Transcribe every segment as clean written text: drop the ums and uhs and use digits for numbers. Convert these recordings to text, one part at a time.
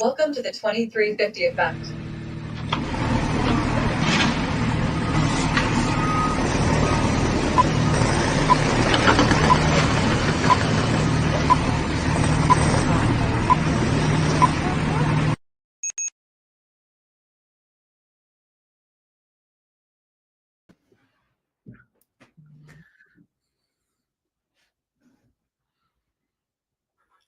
Welcome to the 2350 Effect.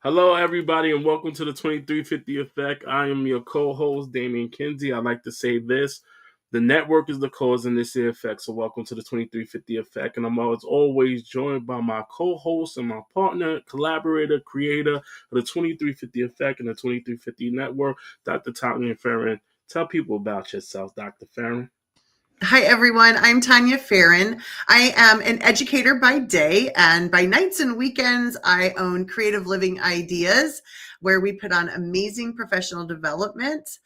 Hello, everybody, and welcome to the 2350 Effect. I am your co-host, Damian Kinsey. I'd like to say this. The network is the cause in this effect, so welcome to the 2350 Effect. And I'm always joined by my co-host and my partner, collaborator, creator of the 2350 Effect and the 2350 Network, Dr. Tanya Farron. Tell people about yourself, Dr. Farron. Hi, everyone. I'm Tanya Farron. I am an educator by day, and by nights and weekends, I own Creative Living Ideas, where we put on amazing professional development.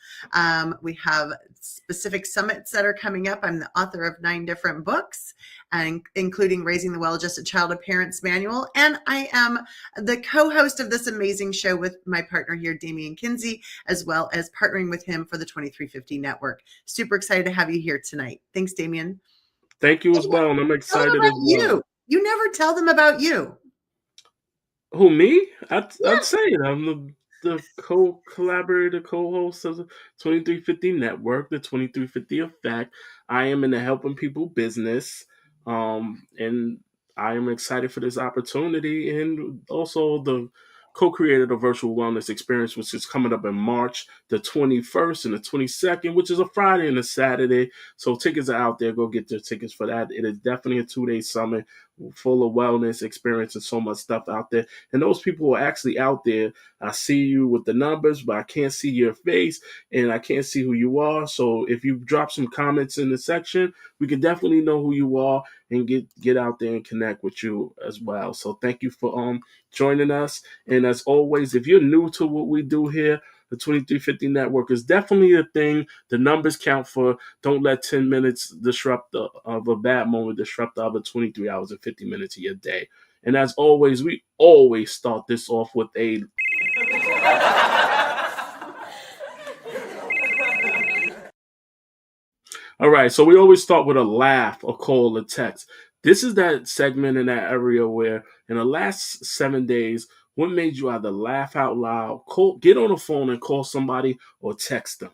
We have specific summits that are coming up. I'm the author of 9 different books, and including Raising the Well-Adjusted Child, a Parent's Manual. And I am the co-host of this amazing show with my partner here, Damian Kinsey, as well as partnering with him for the 2350 Network. Super excited to have you here tonight. Thanks, Damian. Thank you as well, and I'm excited as well. You never tell them about you. Who, me? I'd say it. I'm the co-collaborator, co-host of the 2350 Network, the 2350 Effect. I am in the helping people business, and I am excited for this opportunity, and also the co-creator the virtual wellness experience, which is coming up in March the 21st and the 22nd, which is a Friday and a Saturday. So tickets are out there. Go get your tickets for that. It is definitely a 2-day summit full of wellness experience and so much stuff out there. And those people who are actually out there, I see you with the numbers, but I can't see your face and I can't see who you are. So if you drop some comments in the section, we can definitely know who you are and get out there and connect with you as well. So thank you for joining us. And as always, if you're new to what we do here, the 2350 Network is definitely a thing. The numbers count for. Don't let 10 minutes of a bad moment disrupt the other 23 hours and 50 minutes of your day. And as always, we always start this off with a All right, so we always start with a laugh, a call, a text. This is that segment in that area where in the last 7 days, what made you either laugh out loud, get on the phone and call somebody, or text them?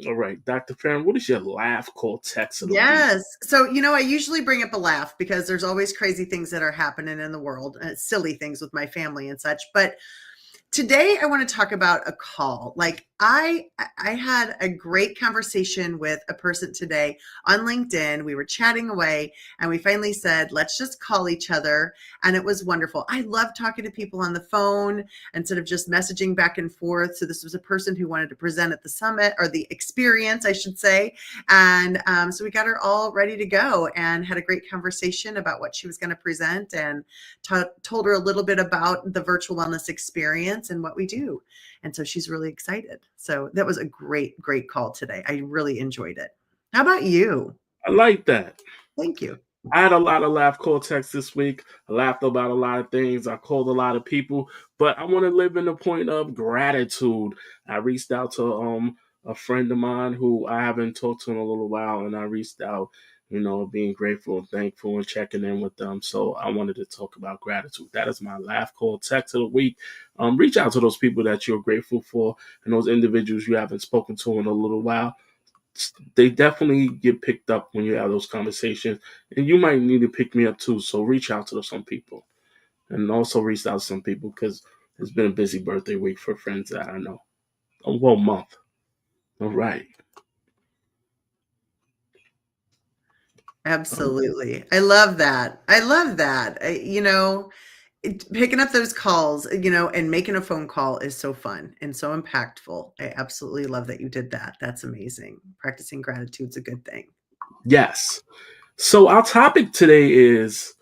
All right, Dr. Farron, what is your laugh, call, text of the week? Yes. So, I usually bring up a laugh because there's always crazy things that are happening in the world, silly things with my family and such. But today I want to talk about a call. Like I had a great conversation with a person today on LinkedIn. We were chatting away and we finally said, let's just call each other. And it was wonderful. I love talking to people on the phone instead of just messaging back and forth. So this was a person who wanted to present at the summit, or the experience, I should say. And so we got her all ready to go and had a great conversation about what she was going to present, and told her a little bit about the virtual wellness experience and what we do. And so she's really excited. So that was a great call today. I really enjoyed it. How about you? I like that. Thank you. I had a lot of laugh, call, text this week. I laughed about a lot of things. I called a lot of people, but I want to live in the point of gratitude. I reached out to a friend of mine who I haven't talked to in a little while, and I reached out, being grateful and thankful and checking in with them. So I wanted to talk about gratitude. That is my laugh, call, text of the week. Reach out to those people that you're grateful for and those individuals you haven't spoken to in a little while. They definitely get picked up when you have those conversations, and you might need to pick me up too. So reach out to some people, and also reach out to some people because it's been a busy birthday week for friends that I know. Well, month. All right. Absolutely. I love that. Picking up those calls, and making a phone call is so fun and so impactful. I absolutely love that you did that. That's amazing. Practicing gratitude's a good thing. Yes. So our topic today is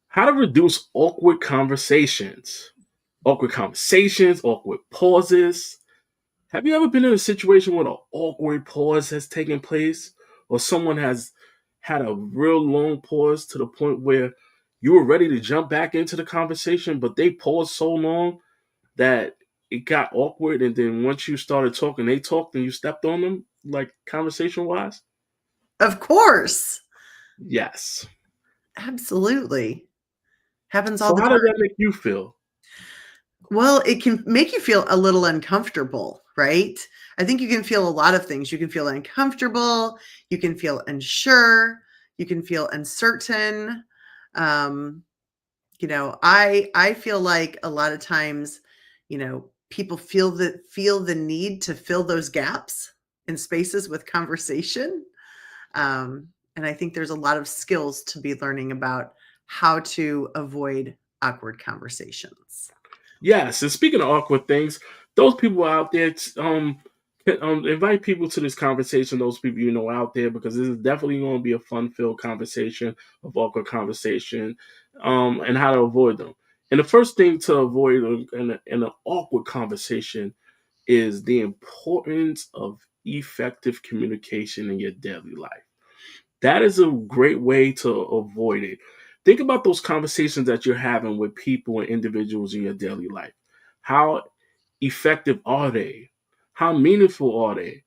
how to reduce awkward conversations. Awkward conversations, awkward pauses. Have you ever been in a situation where an awkward pause has taken place, or someone has had a real long pause to the point where you were ready to jump back into the conversation, but they paused so long that it got awkward, and then once you started talking, they talked and you stepped on them, like conversation wise? Of course. Yes. Absolutely. Happens all So the how did time. that make you feel? Well, it can make you feel a little uncomfortable, right? I think you can feel a lot of things. You can feel uncomfortable, you can feel unsure, you can feel uncertain. Um, I feel like a lot of times, people feel the need to fill those gaps in spaces with conversation. And I think there's a lot of skills to be learning about how to avoid awkward conversations. Yes, and speaking of awkward things, those people out there, invite people to this conversation. Those people you know out there, because this is definitely going to be a fun-filled conversation of awkward conversation, and how to avoid them. And the first thing to avoid in an awkward conversation is the importance of effective communication in your daily life. That is a great way to avoid it. Think about those conversations that you're having with people and individuals in your daily life. How effective are they? How meaningful are they?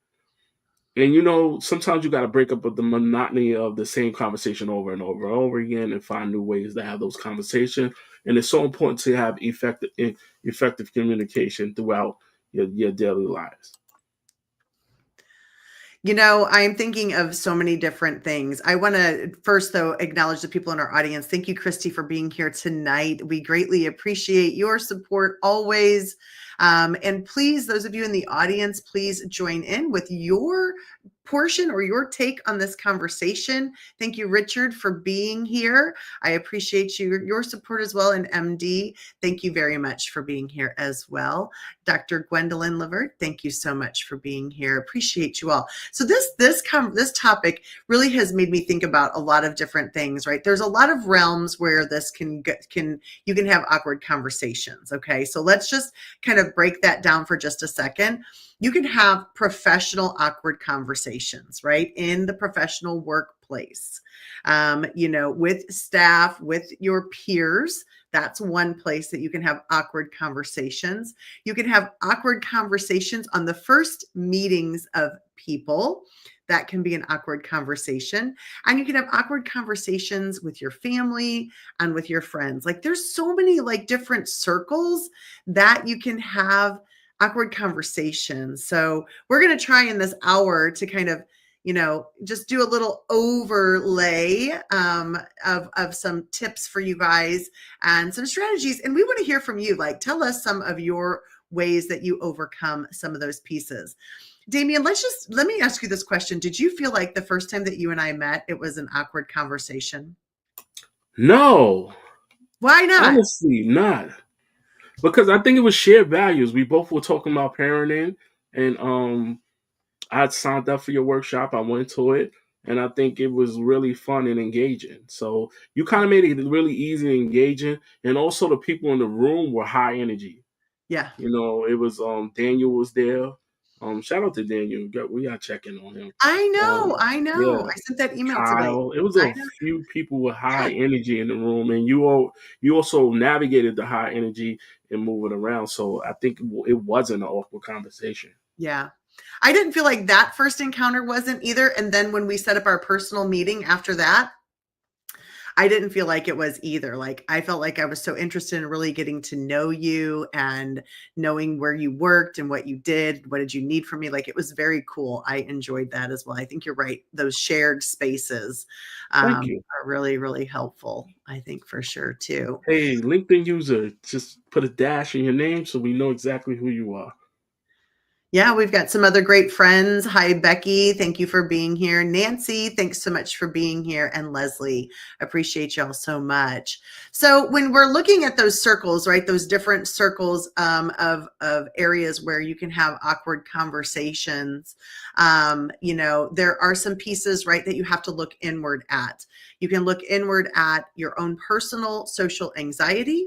And sometimes you got to break up with the monotony of the same conversation over and over and over again and find new ways to have those conversations. And it's so important to have effective communication throughout your daily lives. I'm thinking of so many different things. I want to first, though, acknowledge the people in our audience. Thank you, Christy, for being here tonight. We greatly appreciate your support always. And please, those of you in the audience, please join in with your portion or your take on this conversation. Thank you, Richard, for being here. I appreciate your support as well. And MD, thank you very much for being here as well. Dr. Gwendolyn Levert, thank you so much for being here. Appreciate you all. So this topic really has made me think about a lot of different things, right? There's a lot of realms where this you can have awkward conversations. Okay, so let's just kind of break that down for just a second. You can have professional awkward conversations, right? In the professional workplace, with staff, with your peers. That's one place that you can have awkward conversations. You can have awkward conversations on the first meetings of people. That can be an awkward conversation. And you can have awkward conversations with your family and with your friends. Like there's so many different circles that you can have awkward conversations. So we're going to try in this hour to kind of just do a little overlay of some tips for you guys and some strategies. And we want to hear from you. Tell us some of your ways that you overcome some of those pieces. Damien, let me ask you this question. Did you feel like the first time that you and I met, it was an awkward conversation? No. Why not? Honestly, not. Because I think it was shared values. We both were talking about parenting, and I had signed up for your workshop. I went to it, and I think it was really fun and engaging. So you kind of made it really easy and engaging, and also the people in the room were high energy. Yeah. It was Daniel was there. Shout out to Daniel. We got to check in on him. I know. Yeah. I sent that email today. Kyle. It was a few people with high energy in the room, and you also navigated the high energy and moving around. So I think it wasn't an awkward conversation. Yeah. I didn't feel like that first encounter wasn't either. And then when we set up our personal meeting after that, I didn't feel like it was either. I felt like I was so interested in really getting to know you and knowing where you worked and what you did. What did you need from me? It was very cool. I enjoyed that as well. I think you're right. Those shared spaces Thank you. are really, really helpful. I think for sure too. Hey, LinkedIn user, just put a dash in your name so we know exactly who you are. Yeah, we've got some other great friends. Hi, Becky. Thank you for being here. Nancy, thanks so much for being here. And Leslie, appreciate y'all so much. So when we're looking at those circles, right, those different circles of areas where you can have awkward conversations, there are some pieces, right, that you have to look inward at. You can look inward at your own personal social anxiety,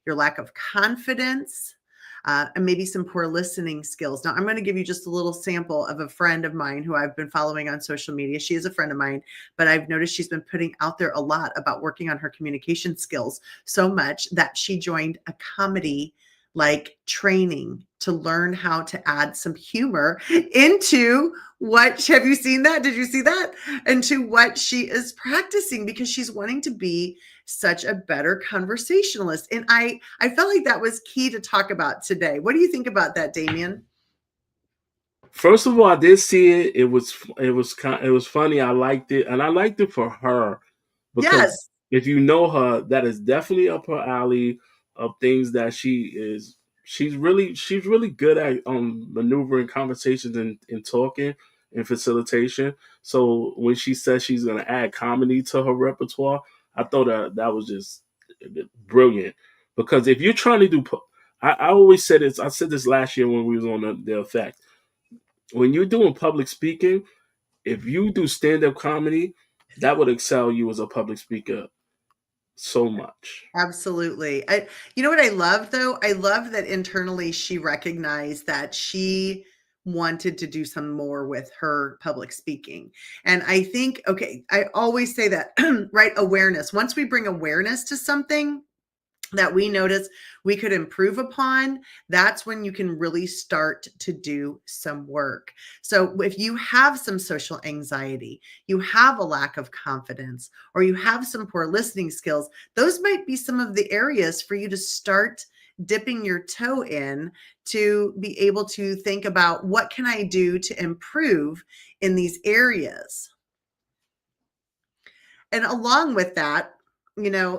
your lack of confidence, and maybe some poor listening skills. Now, I'm going to give you just a little sample of a friend of mine who I've been following on social media. She is a friend of mine, but I've noticed she's been putting out there a lot about working on her communication skills, so much that she joined a comedy like training to learn how to add some humor into what, have you seen that? Did you see that? Into what she is practicing, because she's wanting to be such a better conversationalist. And I felt like that was key to talk about today. What do you think about that, Damien? First of all, I did see it. It was funny. I liked it, and I liked it for her because Yes, if you know her, that is definitely up her alley of things that she's really good at maneuvering conversations and talking and facilitation. So when she says she's going to add comedy to her repertoire, I thought that was just brilliant. Because if you're trying to I always said this. I said this last year when we was on the effect. When you're doing public speaking, if you do stand up comedy, that would excel you as a public speaker so much. absolutely. You know what I love though? I love that internally she recognized that she wanted to do some more with her public speaking. And I think, okay, I always say that, right? Awareness. Once we bring awareness to something that we notice we could improve upon, that's when you can really start to do some work. So if you have some social anxiety, you have a lack of confidence, or you have some poor listening skills, those might be some of the areas for you to start dipping your toe in, to be able to think about, what can I do to improve in these areas? And along with that,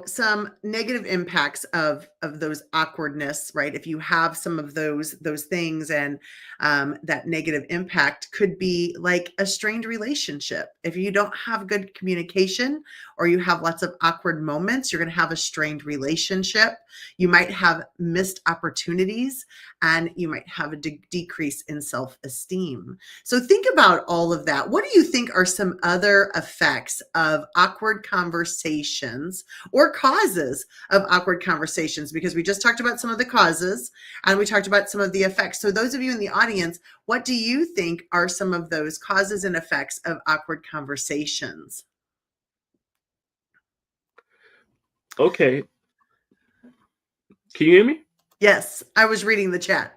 some negative impacts of those awkwardness, right? If you have some of those things, and that negative impact could be like a strained relationship. If you don't have good communication, or you have lots of awkward moments, you're going to have a strained relationship. You might have missed opportunities, and you might have a decrease in self-esteem. So think about all of that. What do you think are some other effects of awkward conversations, or causes of awkward conversations? Because we just talked about some of the causes, and we talked about some of the effects. So those of you in the audience, what do you think are some of those causes and effects of awkward conversations? Okay. Can you hear me? Yes, I was reading the chat.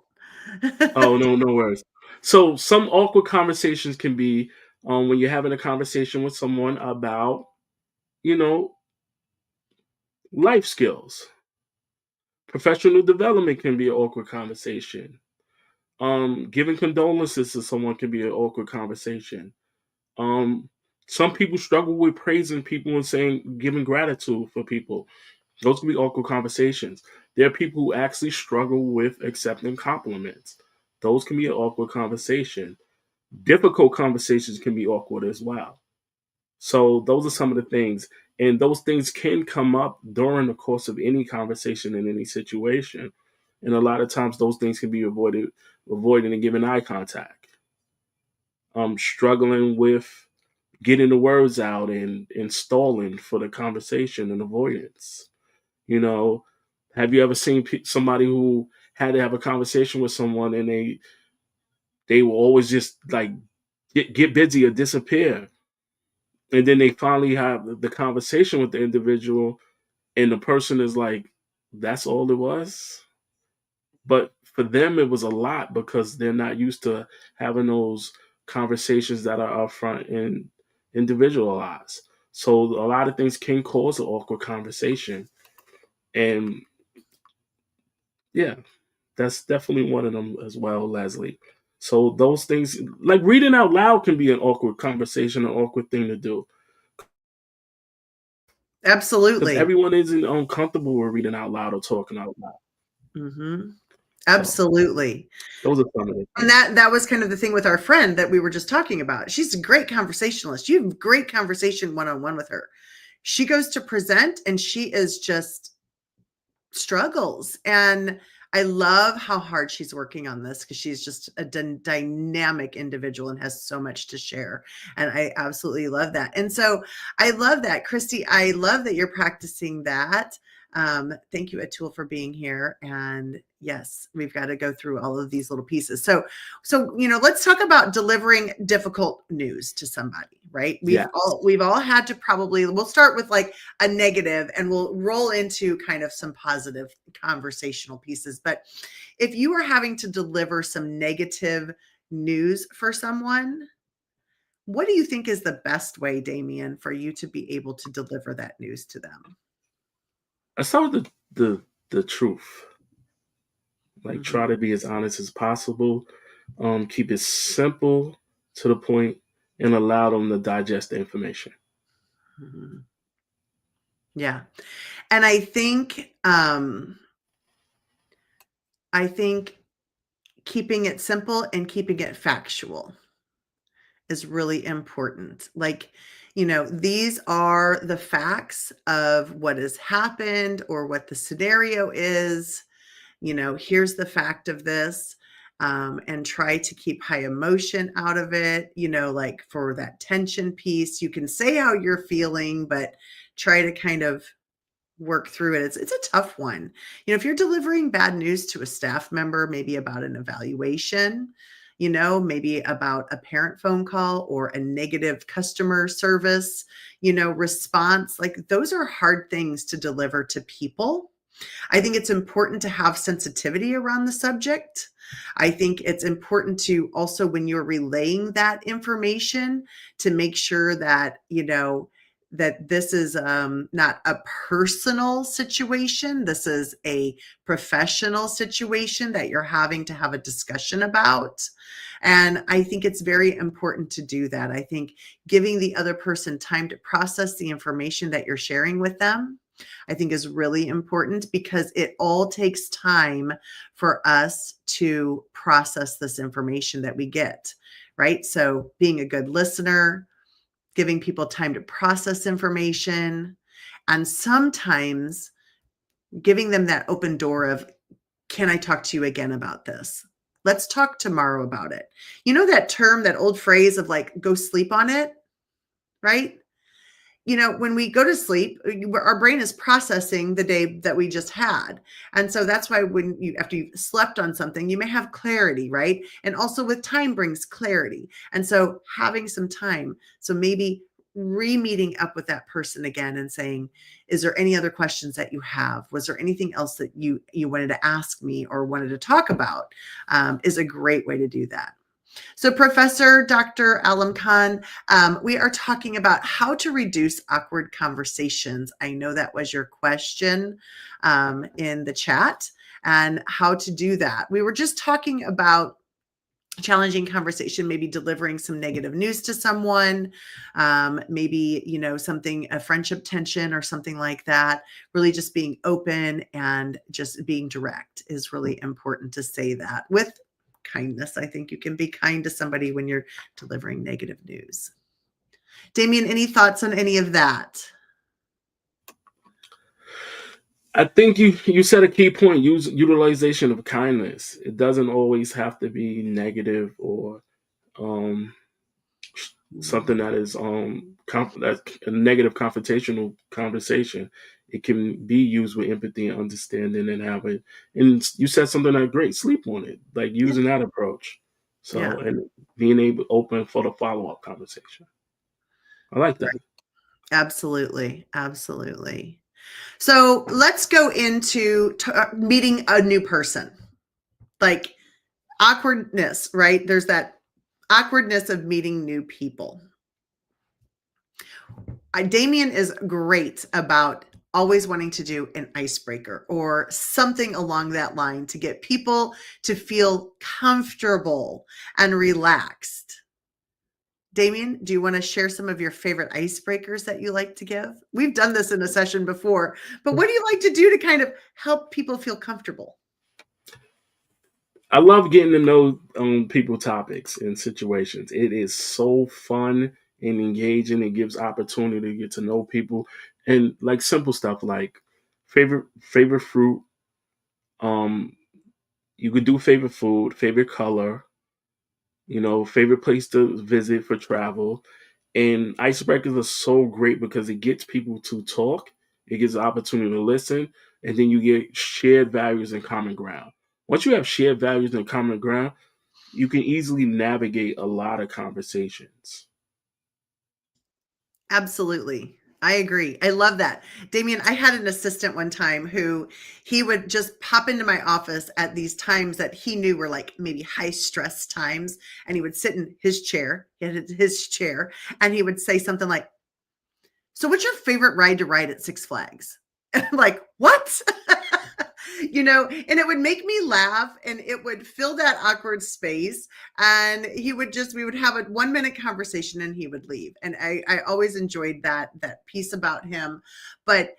Oh, no, no worries. So some awkward conversations can be when you're having a conversation with someone about, you know, life skills. Professional development can be an awkward conversation. Giving condolences to someone can be an awkward conversation. Um, some people struggle with praising people and giving gratitude for people. Those can be awkward conversations. There are people who actually struggle with accepting compliments. Those can be an awkward conversation. Difficult conversations can be awkward as well. So those are some of the things. And those things can come up during the course of any conversation in any situation. And a lot of times those things can be avoiding and giving eye contact. Struggling with getting the words out and stalling for the conversation and avoidance. You know, have you ever seen somebody who had to have a conversation with someone and they will always just like get busy or disappear, and then they finally have the conversation with the individual, and the person is like, "That's all it was." But for them, it was a lot because they're not used to having those conversations that are upfront and individualized. So a lot of things can cause an awkward conversation, and yeah, that's definitely one of them as well, Leslie. So those things, like reading out loud, can be an awkward conversation, an awkward thing to do, because Absolutely. everyone isn't uncomfortable with reading out loud or talking out loud. Hmm. So Absolutely. those are some of the And things. that was kind of the thing with our friend that we were just talking about. She's a great conversationalist. You have great conversation one-on-one with her. She goes to present, and she is just struggles. And I love how hard she's working on this, because she's just a dynamic individual and has so much to share. And I absolutely love that. And so I love that, Christy. I love that you're practicing that. Thank you, Atul, for being here. And yes, we've got to go through all of these little pieces. So let's talk about delivering difficult news to somebody, right? Yes. We've all had to we'll start with like a negative and we'll roll into kind of some positive conversational pieces. But if you are having to deliver some negative news for someone, what do you think is the best way, Damien, for you to be able to deliver that news to them? I start with the truth. Like, Mhm. try to be as honest as possible. Keep it simple, to the point, and allow them to digest the information. Mhm. Yeah. And I think keeping it simple and keeping it factual is really important. Like, these are the facts of what has happened or what the scenario is. Here's the fact of this. And try to keep high emotion out of it. Like for that tension piece, you can say how you're feeling, but try to kind of work through it. It's a tough one. If you're delivering bad news to a staff member, maybe about an evaluation, maybe about a parent phone call or a negative customer service, response, like those are hard things to deliver to people. I think it's important to have sensitivity around the subject. I think it's important to also, when you're relaying that information, to make sure that, that this is not a personal situation. This is a professional situation that you're having to have a discussion about. And I think it's very important to do that. I think giving the other person time to process the information that you're sharing with them, I think is really important, because it all takes time for us to process this information that we get, right? So being a good listener, giving people time to process information, and sometimes giving them that open door of, can I talk to you again about this? Let's talk tomorrow about it. That term, that old phrase of like, go sleep on it, right? When we go to sleep, our brain is processing the day that we just had. And so that's why after you've slept on something, you may have clarity, right? And also with time brings clarity. And so having some time, so maybe re-meeting up with that person again and saying, is there any other questions that you have? Was there anything else that you wanted to ask me or wanted to talk about? Is a great way to do that. So Professor Dr. Alam Khan, we are talking about how to reduce awkward conversations. I know that was your question in the chat, and how to do that. We were just talking about challenging conversation, maybe delivering some negative news to someone, maybe, something, a friendship tension or something like that. Really just being open and just being direct is really important to say that with kindness. I think you can be kind to somebody when you're delivering negative news. Damien, any thoughts on any of that? I think you said a key point. Utilization of kindness. It doesn't always have to be negative or um, something that is that's a negative confrontational conversation. It can be used with empathy and understanding, and having. And you said something like, great, sleep on it, like Yeah. using that approach. Yeah. So, and being able open for the follow up conversation. I like that. Right. Absolutely. Absolutely. So let's go into meeting a new person. Like awkwardness, right? There's that awkwardness of meeting new people. Damien is great about always wanting to do an icebreaker or something along that line to get people to feel comfortable and relaxed. Damien, do you want to share some of your favorite icebreakers that you like to give? We've done this in a session before, but what do you like to do to kind of help people feel comfortable? I love getting to know people topics and situations. It is so fun and engaging. It gives opportunity to get to know people, and like simple stuff like favorite fruit. Um, you could do favorite food, favorite color. Favorite place to visit for travel. And icebreakers are so great because it gets people to talk It gives the opportunity to listen, and then you get shared values and common ground. Once you have shared values and common ground, you can easily navigate a lot of conversations. Absolutely. I agree. I love that. Damien, I had an assistant one time who he would just pop into my office at these times that he knew were like maybe high stress times. And he would sit in his chair, and he would say something like, "So what's your favorite ride to ride at Six Flags?" And I'm like, "What?" And it would make me laugh and it would fill that awkward space. And we would have a 1 minute conversation and he would leave. And I always enjoyed that piece about him. But,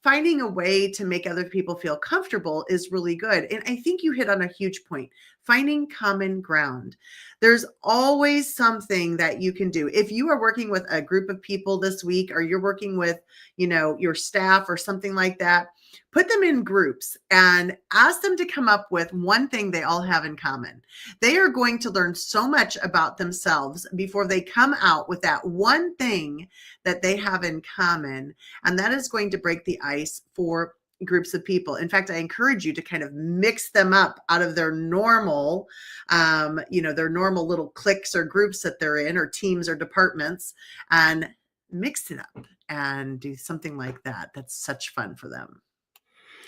finding a way to make other people feel comfortable is really good. And I think you hit on a huge point, finding common ground. There's always something that you can do. If you are working with a group of people this week, or you're working with, your staff or something like that, put them in groups and ask them to come up with one thing they all have in common. They are going to learn so much about themselves before they come out with that one thing that they have in common. And that is going to break the ice for groups of people. In fact, I encourage you to kind of mix them up out of their normal, their normal little cliques or groups that they're in, or teams or departments, and mix it up and do something like that. That's such fun for them.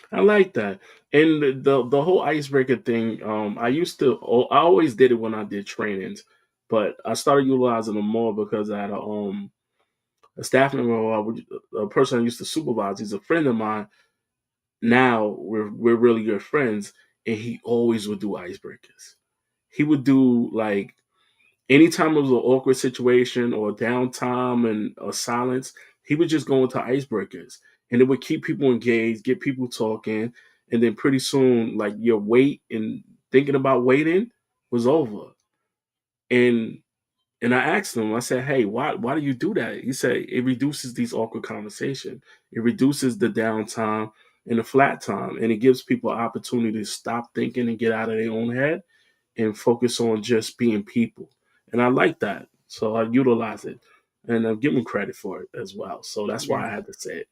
I like that. And the whole icebreaker thing, I always did it when I did trainings, but I started utilizing them more because I had a staff member, a person I used to supervise. He's a friend of mine. Now we're really good friends, and he always would do icebreakers. He would do, like, anytime it was an awkward situation or downtime and a silence, he would just go into icebreakers, and it would keep people engaged, get people talking, and then pretty soon, like, your wait and thinking about waiting was over. And I asked him, I said, "Hey, why do you do that?" He said, "It reduces these awkward conversations. It reduces the downtime and the flat time, and it gives people an opportunity to stop thinking and get out of their own head and focus on just being people." And I like that. So I utilize it, and I give them credit for it as well. So that's why Yeah, I had to say it.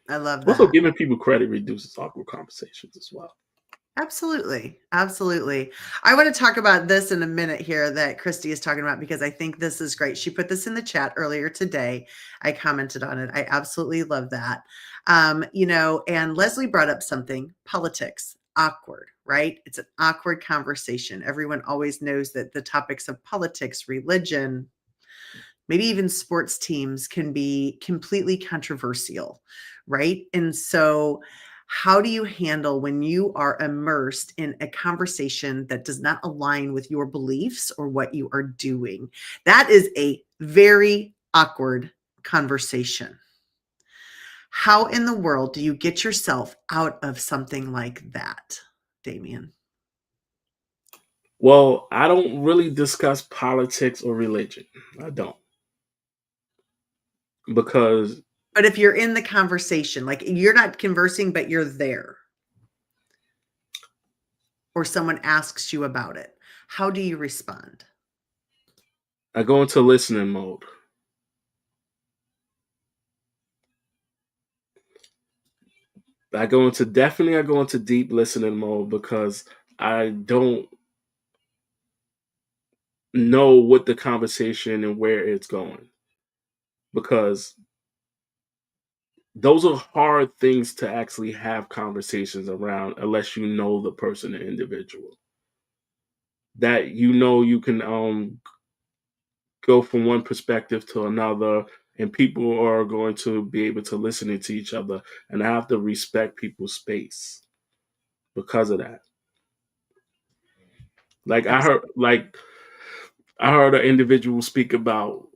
I love Also, that. giving people credit reduces awkward conversations as well. Absolutely. Absolutely. I want to talk about this in a minute here that Christy is talking about, because I think this is great. She put this in the chat earlier today. I commented on it. I absolutely love that. And Leslie brought up something, politics, awkward, right? It's an awkward conversation. Everyone always knows that the topics of politics, religion, maybe even sports teams can be completely controversial, right? And so, how do you handle when you are immersed in a conversation that does not align with your beliefs or what you are doing? That is a very awkward conversation. How in the world do you get yourself out of something like that, Damien? Well, I don't really discuss politics or religion. I don't, because But if you're in the conversation, like you're not conversing, but you're there, or someone asks you about it, how do you respond? I go into listening mode. I go into deep listening mode because I don't know what the conversation and where it's going, because those are hard things to actually have conversations around unless you know the person, the individual, that you can go from one perspective to another, and people are going to be able to listen to each other, and I have to respect people's space because of that. Like, I heard an individual speak about,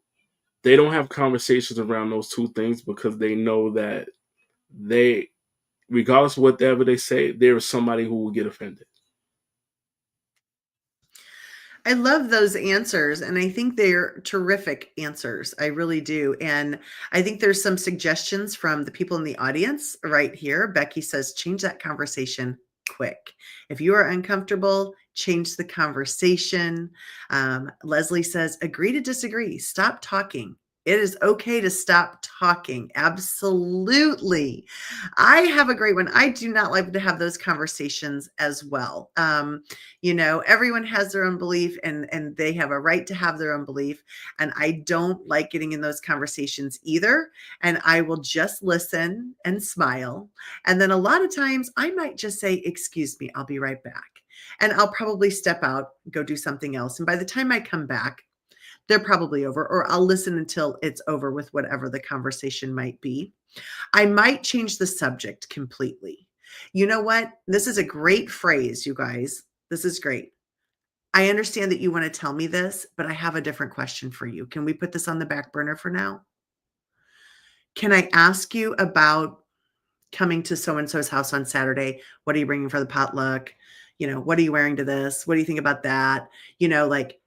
they don't have conversations around those two things because they know that they, regardless of whatever they say, there is somebody who will get offended. I love those answers, and I think they're terrific answers. I really do. And I think there's some suggestions from the people in the audience right here. Becky says, change that conversation quick. If you are uncomfortable, change the conversation. Leslie says, agree to disagree. Stop talking. It is okay to stop talking. Absolutely. I have a great one. I do not like to have those conversations as well. Everyone has their own belief and they have a right to have their own belief. And I don't like getting in those conversations either. And I will just listen and smile. And then a lot of times I might just say, "Excuse me, I'll be right back." And I'll probably step out, go do something else. And by the time I come back, they're probably over, or I'll listen until it's over with whatever the conversation might be. I might change the subject completely. You know what? This is a great phrase, you guys. This is great. I understand that you want to tell me this, but I have a different question for you. Can we put this on the back burner for now? Can I ask you about coming to so and so's house on Saturday? What are you bringing for the potluck? What are you wearing to this? What do you think about that? Like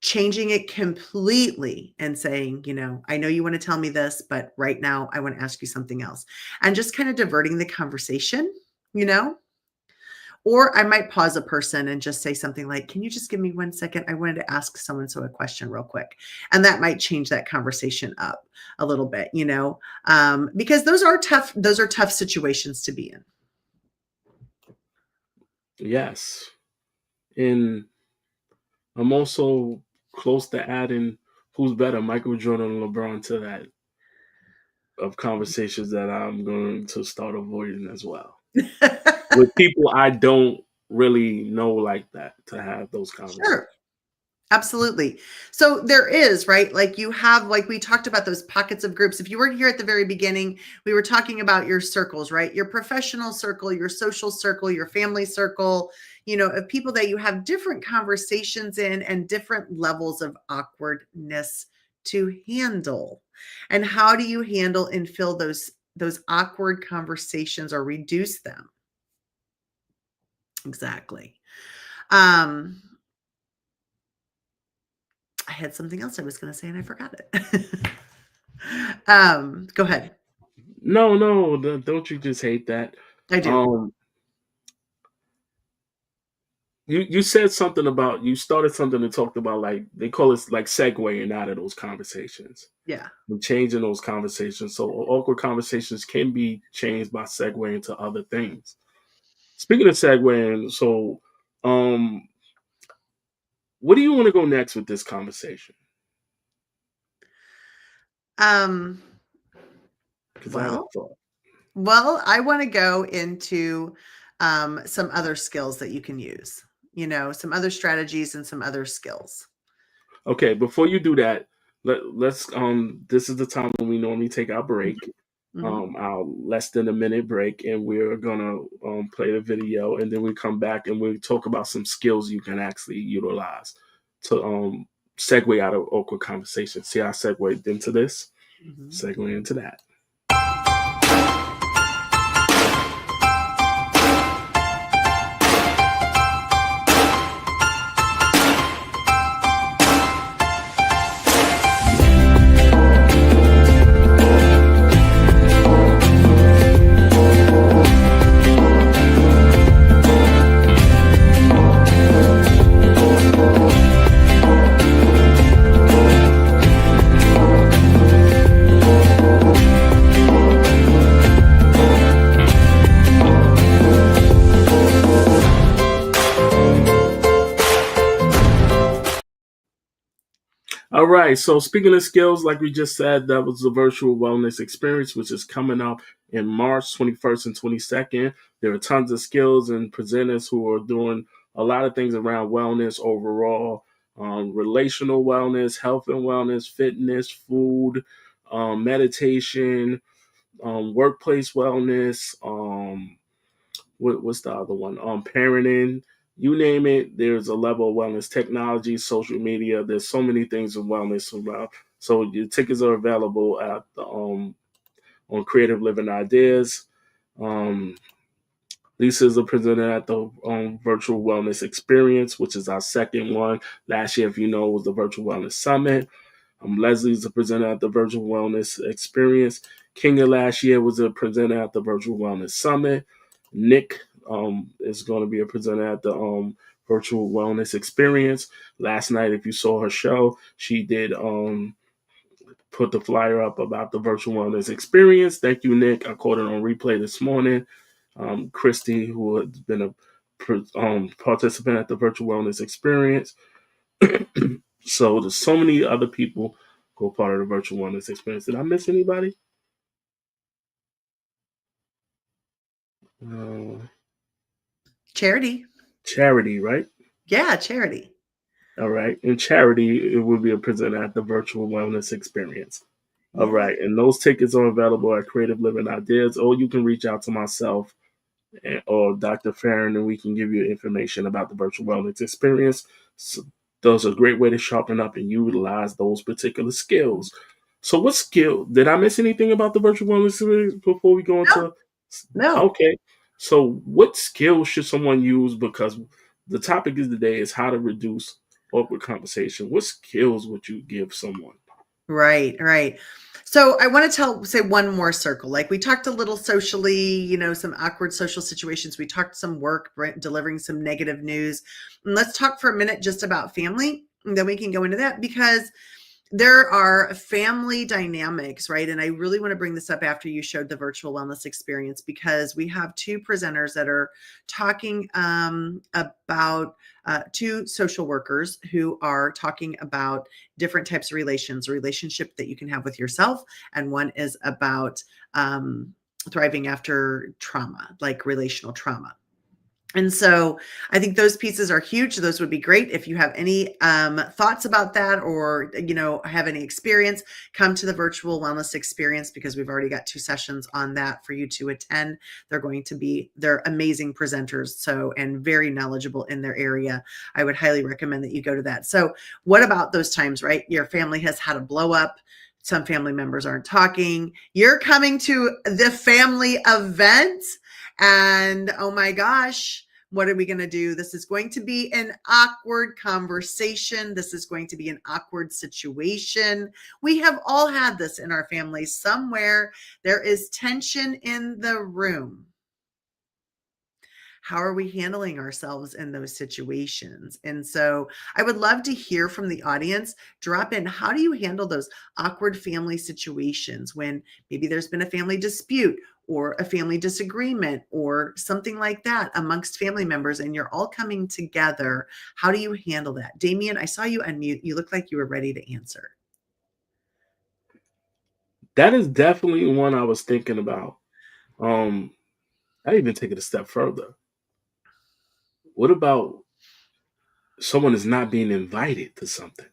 changing it completely and saying, "I know you want to tell me this, but right now I want to ask you something else." And just kind of diverting the conversation, you know? Or I might pause a person and just say something like, "Can you just give me 1 second? I wanted to ask so and so a question real quick." And that might change that conversation up a little bit, because those are tough situations to be in. Yes. And I'm also close to adding who's better, Michael Jordan or LeBron, to that of conversations that I'm going to start avoiding as well. With people I don't really know like that, to have those conversations. Sure. Absolutely. So there is, right? Like we talked about those pockets of groups. If you weren't here at the very beginning, we were talking about your circles, right? Your professional circle, your social circle, your family circle, of people that you have different conversations in and different levels of awkwardness to handle. And how do you handle and fill those awkward conversations or reduce them? Exactly. I had something else I was going to say and I forgot it. Go ahead. No, don't you just hate that? I do. You said something about, you started something and talked about, like, they call it like segueing out of those conversations. Yeah. And changing those conversations. So awkward conversations can be changed by segueing to other things. Speaking of segueing, so what do you want to go next with this conversation? Because I have a thought. Well, I want to go into some other skills that you can use, some other strategies and some other skills. Okay, before you do that, let's this is the time when we normally take our break. Our less than a minute break, and we're gonna play the video, and then we come back and we talk about some skills you can actually utilize to segue out of awkward conversations. See, I segued into this, segue into that. All right. So speaking of skills, like we just said, that was the virtual wellness experience, which is coming up in March 21st and 22nd. There are tons of skills and presenters who are doing a lot of things around wellness overall, relational wellness, health and wellness, fitness, food, meditation, workplace wellness, what's the other one? Parenting, you name it. There's a level of wellness, technology, social media. There's so many things in wellness around. So your tickets are available at the on Creative Living Ideas. Lisa's a presenter at the Virtual Wellness Experience, which is our second one. Last year, if you know, was the Virtual Wellness Summit. Leslie's a presenter at the Virtual Wellness Experience. Kenya last year was a presenter at the Virtual Wellness Summit. Nick is going to be a presenter at the Virtual Wellness Experience. Last night, if you saw her show, she did put the flyer up about the virtual wellness experience. Thank you, Nick. I caught it on replay this morning. Christy, who has been a participant at the virtual wellness experience. So there's so many other people who are part of the virtual wellness experience. Did I miss anybody? Charity. Charity, right? Yeah, Charity. All right. And Charity, it will be a presenter at the virtual wellness experience. All right. And those tickets are available at Creative Living Ideas, or you can reach out to myself or Dr. Farron, and we can give you information about the virtual wellness experience. So those are a great way to sharpen up and utilize those particular skills. So what skill, did I miss anything about the virtual wellness experience before we go into? No. Okay. So what skills should someone use? Because the topic of the day is how to reduce awkward conversation. What skills would you give someone? Right. So I want to say one more circle. Like we talked a little socially, some awkward social situations. We talked some work, delivering some negative news. And let's talk for a minute just about family. And then we can go into that because there are family dynamics, right? And I really want to bring this up after you showed the virtual wellness experience, because we have two presenters that are talking about two social workers who are talking about different types of relationship that you can have with yourself. And one is about thriving after trauma, like relational trauma. And so I think those pieces are huge. Those would be great. If you have any thoughts about that, or, have any experience, come to the virtual wellness experience, because we've already got 2 sessions on that for you to attend. They're amazing presenters. And very knowledgeable in their area. I would highly recommend that you go to that. So what about those times, right? Your family has had a blow up. Some family members aren't talking. You're coming to the family event. And oh my gosh, what are we going to do? This is going to be an awkward conversation. This is going to be an awkward situation. We have all had this in our families. Somewhere there is tension in the room. How are we handling ourselves in those situations? And so I would love to hear from the audience. Drop in. How do you handle those awkward family situations when maybe there's been a family dispute or a family disagreement or something like that amongst family members, and you're all coming together? How do you handle that? Damien, I saw you unmute. You look like you were ready to answer. That is definitely one I was thinking about. I even take it a step further. What about someone is not being invited to something?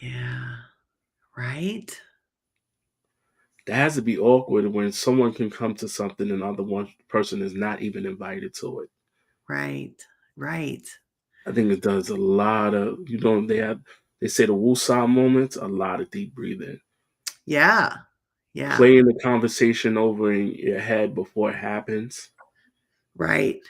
Yeah, right? That has to be awkward when someone can come to something and the other one person is not even invited to it. Right. I think it does a lot of, they say the woosah moments, a lot of deep breathing. Yeah. Playing the conversation over in your head before it happens. Right.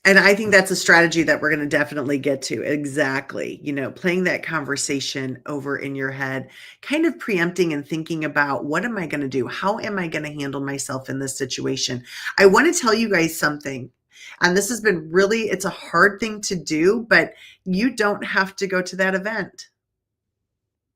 And I think that's a strategy that we're going to definitely get to. Exactly. Playing that conversation over in your head, kind of preempting and thinking about, what am I going to do? How am I going to handle myself in this situation? I want to tell you guys something. And this has been it's a hard thing to do, but you don't have to go to that event.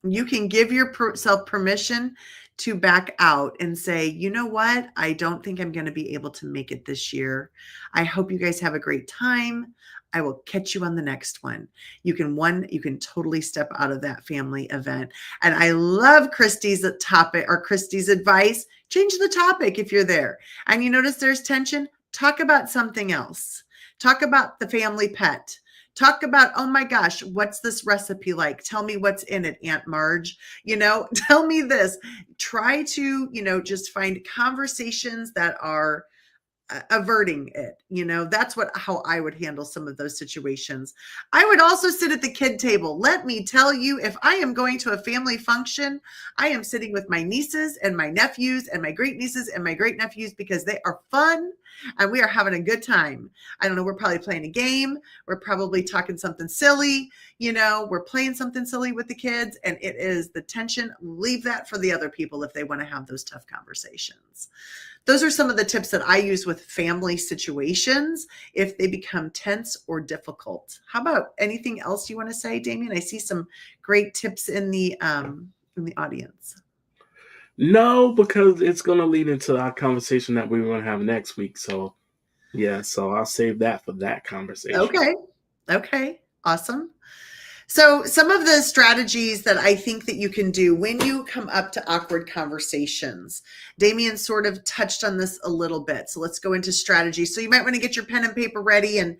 You can give yourself permission to back out and say, you know what? I don't think I'm going to be able to make it this year. I hope you guys have a great time. I will catch you on the next one. You can totally step out of that family event. And I love Christy's topic, or Christy's advice. Change the topic if you're there and you notice there's tension. Talk about something else. Talk about the family pet. Talk about, oh my gosh, what's this recipe like? Tell me what's in it, Aunt Marge. Tell me this. Try to, just find conversations that are averting it. That's how I would handle some of those situations. I would also sit at the kid table. Let me tell you, if I am going to a family function, I am sitting with my nieces and my nephews and my great nieces and my great nephews, because they are fun. and we are having a good time. I don't know, we're probably playing a game. We're probably talking something silly. We're playing something silly with the kids, and it is the tension. Leave that for the other people if they want to have those tough conversations. Those are some of the tips that I use with family situations if they become tense or difficult. How about anything else you want to say, Damien? I see some great tips in the audience. No, because it's going to lead into our conversation that we were going to have next week. So, yeah, so I'll save that for that conversation. Okay. Awesome. So some of the strategies that I think that you can do when you come up to awkward conversations, Damien sort of touched on this a little bit. So let's go into strategy. So you might want to get your pen and paper ready and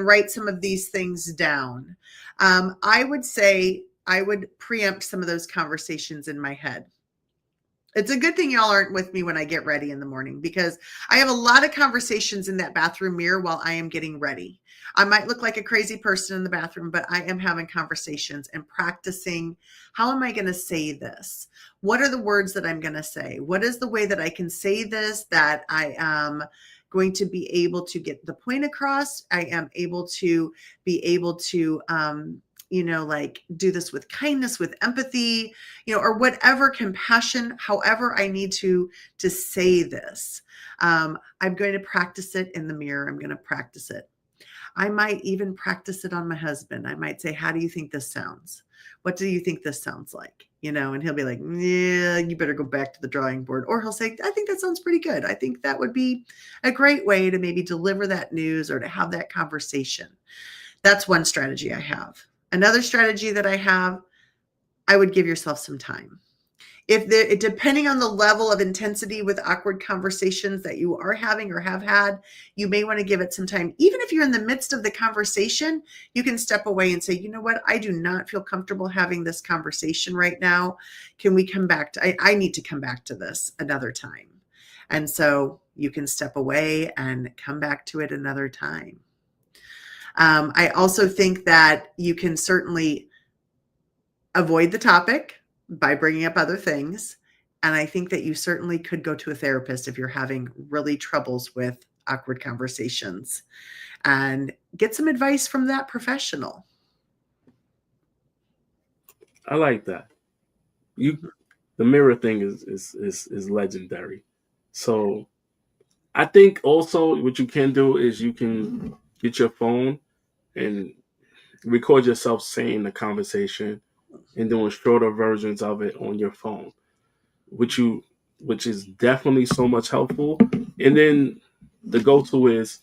write some of these things down. I would say I would preempt some of those conversations in my head. It's a good thing y'all aren't with me when I get ready in the morning, because I have a lot of conversations in that bathroom mirror while I am getting ready. I might look like a crazy person in the bathroom, but I am having conversations and practicing. How am I going to say this? What are the words that I'm going to say? What is the way that I can say this that I am going to be able to get the point across? I am able to like do this with kindness, with empathy, or whatever, compassion, however I need to say this. I'm going to practice it in the mirror. I'm going to practice it. I might even practice it on my husband. I might say, how do you think this sounds? What do you think this sounds like? And he'll be like, yeah, you better go back to the drawing board. Or he'll say, I think that sounds pretty good. I think that would be a great way to maybe deliver that news or to have that conversation. That's one strategy I have. Another strategy that I have, I would give yourself some time. Depending on the level of intensity with awkward conversations that you are having or have had, you may want to give it some time. Even if you're in the midst of the conversation, you can step away and say, you know what, I do not feel comfortable having this conversation right now. Can we come back to, I need to come back to this another time. And so you can step away and come back to it another time. I also think that you can certainly avoid the topic by bringing up other things. And I think that you certainly could go to a therapist if you're having really troubles with awkward conversations and get some advice from that professional. I like that. The mirror thing is legendary. So I think also what you can do is you can get your phone and record yourself saying the conversation and doing shorter versions of it on your phone, which is definitely so much helpful. And then the go-to is,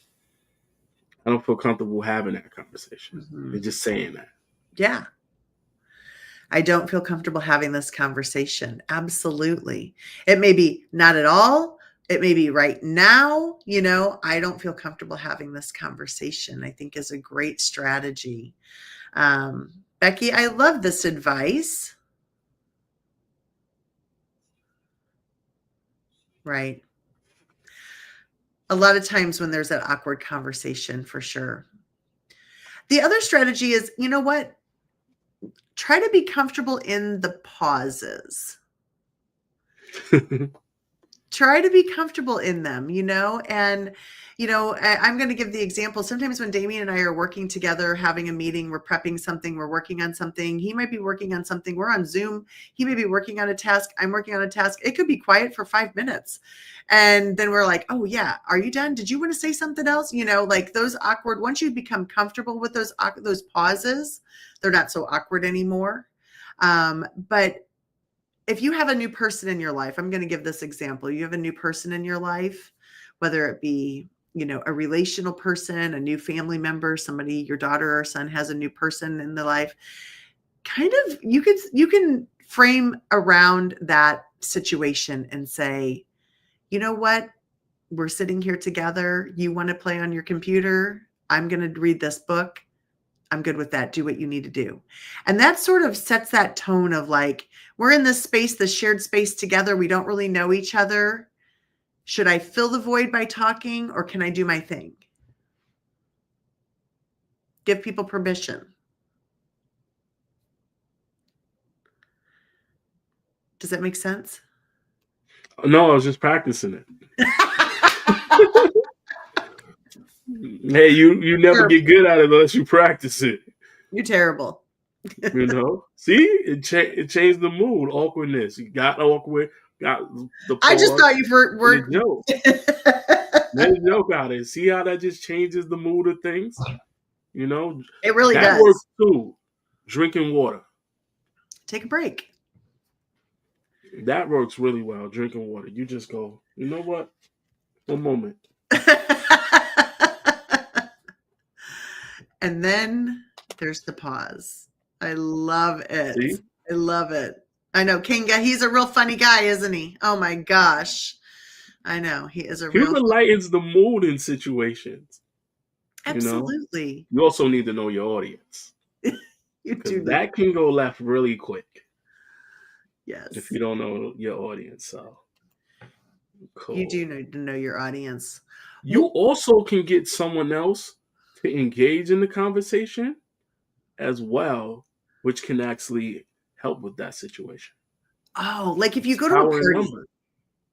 I don't feel comfortable having that conversation and just saying that. Yeah. I don't feel comfortable having this conversation. Absolutely. It may be not at all. It may be right now, I don't feel comfortable having this conversation, I think is a great strategy. Becky, I love this advice. Right. A lot of times when there's that awkward conversation, for sure. The other strategy is, you know what? Try to be comfortable in the pauses. Try to be comfortable in them, and, I'm going to give the example. Sometimes when Damien and I are working together, having a meeting, we're prepping something, we're working on something. He might be working on something. We're on Zoom. He may be working on a task. I'm working on a task. It could be quiet for 5 minutes. And then we're like, oh yeah, are you done? Did you want to say something else? Like those awkward, once you become comfortable with those pauses, they're not so awkward anymore. But if you have a new person in your life, I'm going to give this example. You have a new person in your life, whether it be, a relational person, a new family member, somebody, your daughter or son has a new person in their life. Kind of, you can frame around that situation and say, you know what? We're sitting here together. You want to play on your computer. I'm going to read this book. I'm good with that. Do what you need to do. And that sort of sets that tone of like, we're in this space, this shared space together. We don't really know each other. Should I fill the void by talking, or can I do my thing? Give people permission. Does that make sense? No, I was just practicing it. Hey, you never Terrible. get good at it unless you practice it. You're terrible. You know, see, it changed the mood. Awkwardness. You got awkward. Got the I just pause. thought you And were. the joke. Then the joke out of it. See how that just changes the mood of things. You know, It really that works does. too. Drinking water. Take a break. That works really well. Drinking water. You just go. You know what? One moment. And then there's the pause. I love it. See? I love it. I know Kinga, he's a real funny guy, isn't he? Oh my gosh. I know. He is a real Humor lightens the mood in situations. Absolutely. You also need to know your audience. You Because do need that can go left really quick. Yes. If you don't know your audience. So cool. You do need to know your audience. You also can get someone else to engage in the conversation as well, which can actually help with that situation. Oh, like if you go to a Power in party. numbers.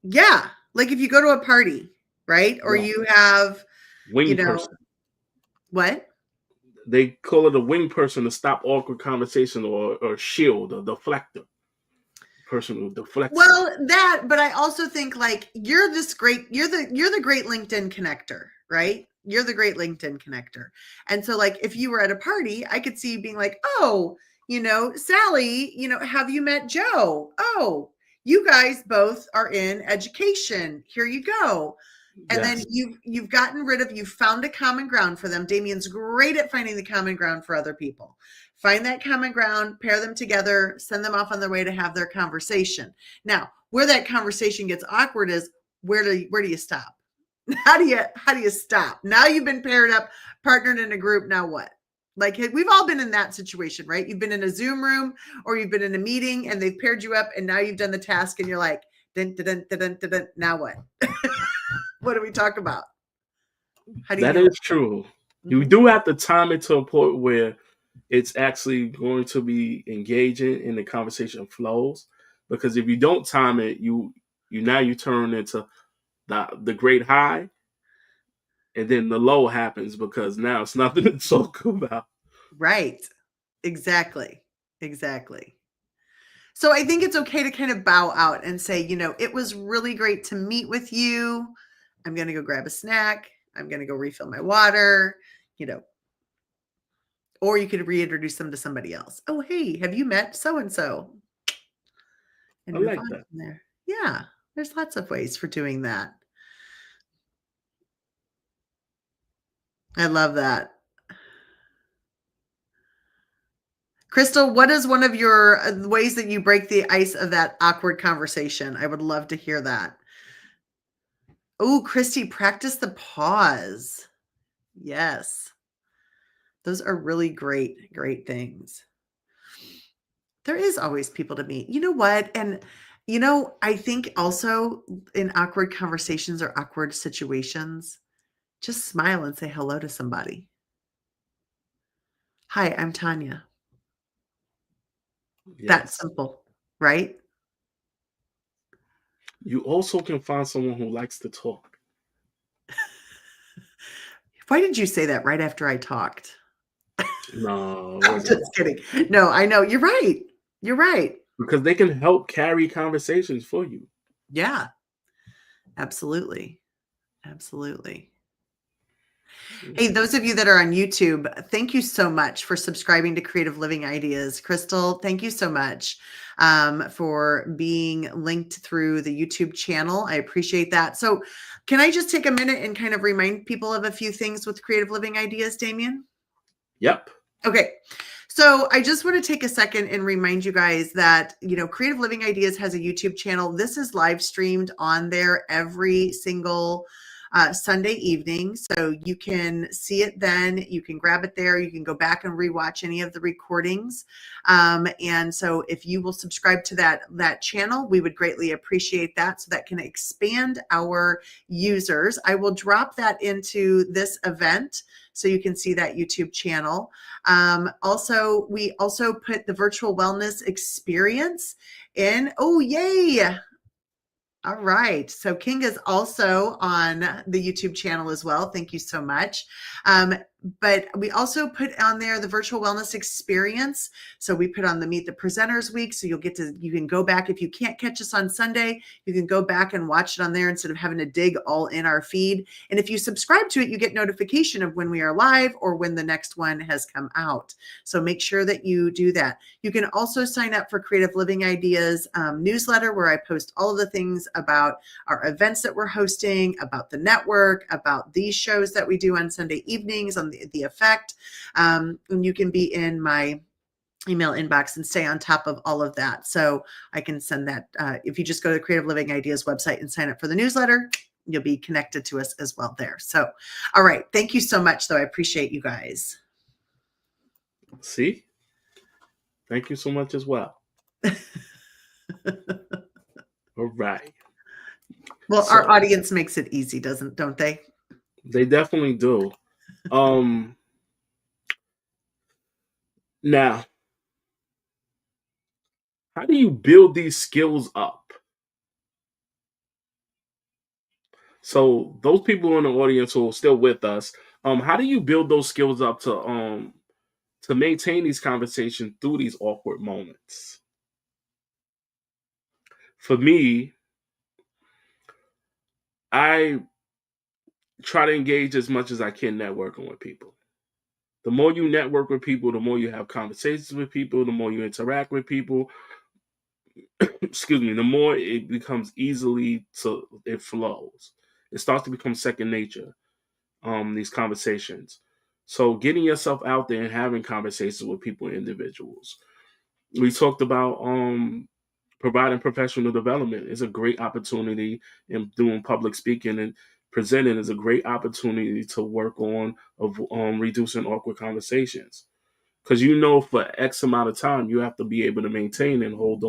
Yeah. Like if you go to a party, right? Or Yeah. you have, Wing person. What? They call it a wing person to stop awkward conversation or shield or deflector. Person who deflects. Well, but I also think like you're the great LinkedIn connector, right? You're the great LinkedIn connector. And so like if you were at a party, I could see you being like, "Oh, Sally, have you met Joe? Oh, you guys both are in education. Here you go." And then you've found a common ground for them. Damien's great at finding the common ground for other people. Find that common ground, pair them together, send them off on their way to have their conversation. Now, where that conversation gets awkward is where do you stop? How do you stop? Now you've been paired up, partnered in a group. Now what? Like we've all been in that situation, right? You've been in a Zoom room or you've been in a meeting and they've paired you up and now you've done the task and you're like, dun, dun, dun, dun, dun, dun, now what? What do we talk about? How do you That is true. You do have to time it to a point where it's actually going to be engaging and the conversation flows. Because if you don't time it, you turn into the great high, and then the low happens because now it's nothing to talk about. Right. Exactly. So I think it's okay to kind of bow out and say, it was really great to meet with you. I'm going to go grab a snack. I'm going to go refill my water, or you could reintroduce them to somebody else. Oh, hey, have you met so-and-so? And I move like on that. from there. Yeah, there's lots of ways for doing that. I love that. Crystal, what is one of your ways that you break the ice of that awkward conversation? I would love to hear that. Oh, Christy, practice the pause. Yes. Those are really great things. There is always people to meet. You know what? And, I think also in awkward conversations or awkward situations, just smile and say hello to somebody. Hi, I'm Tanya. Yes. That's simple, right? You also can find someone who likes to talk. Why did you say that right after I talked? No, I'm just kidding. No, I know. You're right. Because they can help carry conversations for you. Yeah, absolutely. Hey, those of you that are on YouTube, thank you so much for subscribing to Creative Living Ideas. Crystal, thank you so much for being linked through the YouTube channel. I appreciate that. So can I just take a minute and kind of remind people of a few things with Creative Living Ideas, Damien? Yep. Okay. So I just want to take a second and remind you guys that, Creative Living Ideas has a YouTube channel. This is live streamed on there every single Sunday evening. So you can see it then. You can grab it there. You can go back and rewatch any of the recordings. And so if you will subscribe to that channel, we would greatly appreciate that. So that can expand our users. I will drop that into this event so you can see that YouTube channel. Also, we also put the virtual wellness experience in. Oh, yay. All right. So King is also on the YouTube channel as well. Thank you so much. But we also put on there the virtual wellness experience. So we put on the Meet the Presenters week. So you can go back. If you can't catch us on Sunday, you can go back and watch it on there instead of having to dig all in our feed. And if you subscribe to it, you get notification of when we are live or when the next one has come out. So make sure that you do that. You can also sign up for Creative Living Ideas newsletter, where I post all of the things about our events that we're hosting, about the network, about these shows that we do on Sunday evenings on the Effect. And you can be in my email inbox and stay on top of all of that. So I can send that. If you just go to the Creative Living Ideas website and sign up for the newsletter, you'll be connected to us as well there. So, all right. Thank you so much, though. I appreciate you guys. See? Thank you so much as well. All right. Well, our audience makes it easy, don't they? They definitely do. Now, how do you build these skills up? So those people in the audience who are still with us, how do you build those skills up to maintain these conversations through these awkward moments? For me, I try to engage as much as I can networking with people. The more you network with people, the more you have conversations with people, the more you interact with people, excuse me, the more it becomes it flows. It starts to become second nature, these conversations. So getting yourself out there and having conversations with people and individuals. We talked about providing professional development is a great opportunity, and doing public speaking and presenting is a great opportunity to work on reducing awkward conversations. Because for X amount of time, you have to be able to maintain and hold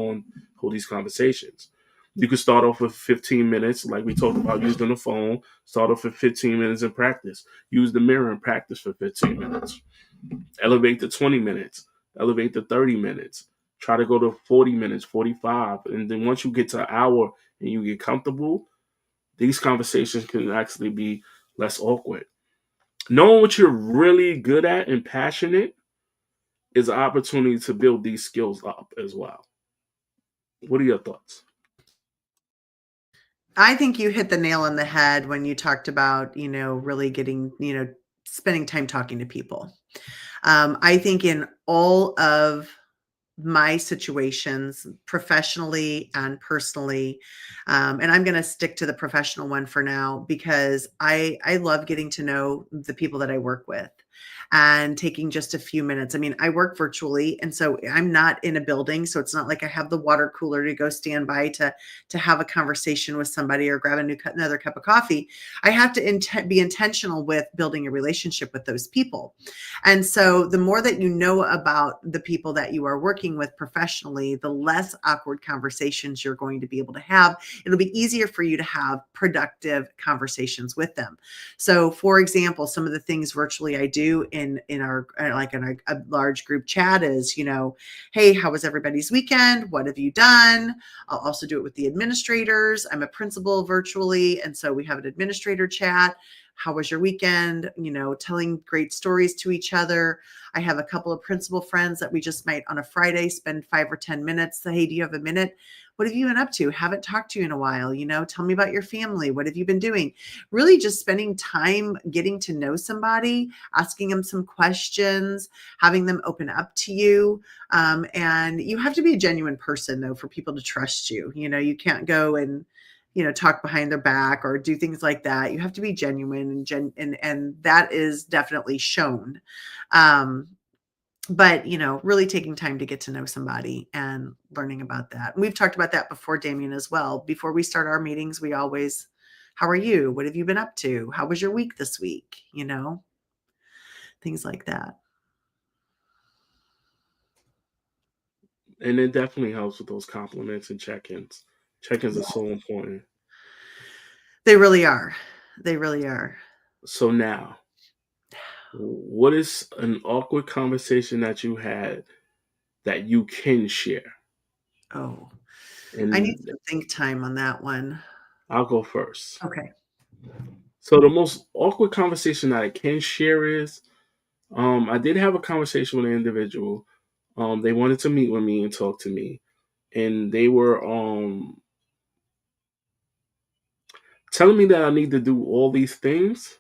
these conversations. You can start off with 15 minutes, like we talked about using the phone. Start off with 15 minutes in practice. Use the mirror and practice for 15 minutes. Elevate to 20 minutes. Elevate to 30 minutes. Try to go to 40 minutes, 45. And then once you get to an hour and you get comfortable, these conversations can actually be less awkward. Knowing what you're really good at and passionate is an opportunity to build these skills up as well. What are your thoughts? I think you hit the nail on the head when you talked about, really getting, spending time talking to people. I think in all of my situations, professionally and personally, and I'm going to stick to the professional one for now, because I love getting to know the people that I work with and taking just a few minutes. I mean, I work virtually, and so I'm not in a building, so it's not like I have the water cooler to go stand by to have a conversation with somebody or grab another cup of coffee. I have to be intentional with building a relationship with those people. And so the more that you know about the people that you are working with professionally, the less awkward conversations you're going to be able to have. It'll be easier for you to have productive conversations with them. So, for example, some of the things virtually I do in our a large group chat is, hey, how was everybody's weekend? What have you done? I'll also do it with the administrators. I'm a principal virtually, and so we have an administrator chat. How was your weekend? Telling great stories to each other. I have a couple of principal friends that we just might on a Friday spend 5 or 10 minutes. Say, hey, do you have a minute? What have you been up to? Haven't talked to you in a while. Tell me about your family. What have you been doing? Really just spending time getting to know somebody, asking them some questions, having them open up to you. And you have to be a genuine person, though, for people to trust you. You can't go and talk behind their back or do things like that. You have to be genuine and that is definitely shown. But really taking time to get to know somebody and learning about that. And we've talked about that before, Damien, as well. Before we start our meetings, we always, how are you? What have you been up to? How was your week this week? Things like that. And it definitely helps with those compliments and check-ins. Check-ins are so important. They really are. They really are. So now, what is an awkward conversation that you had that you can share? Oh, I need And some think time on that one. I'll go first. Okay. So the most awkward conversation that I can share is I did have a conversation with an individual. They wanted to meet with me and talk to me. And they were telling me that I need to do all these things,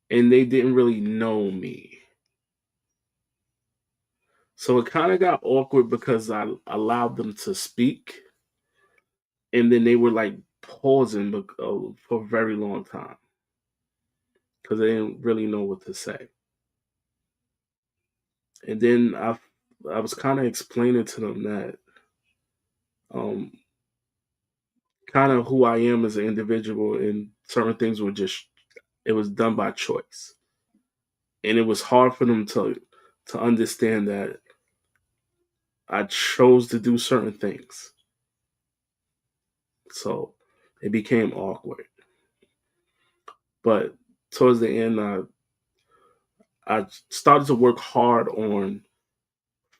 and they didn't really know me. So it kind of got awkward because I allowed them to speak, and then they were like pausing for a very long time because they didn't really know what to say. And then I was kind of explaining to them that um, kind of who I am as an individual, and certain things were just it was done by choice, and it was hard for them to understand that I chose to do certain things. So it became awkward. But towards the end, I started to work hard on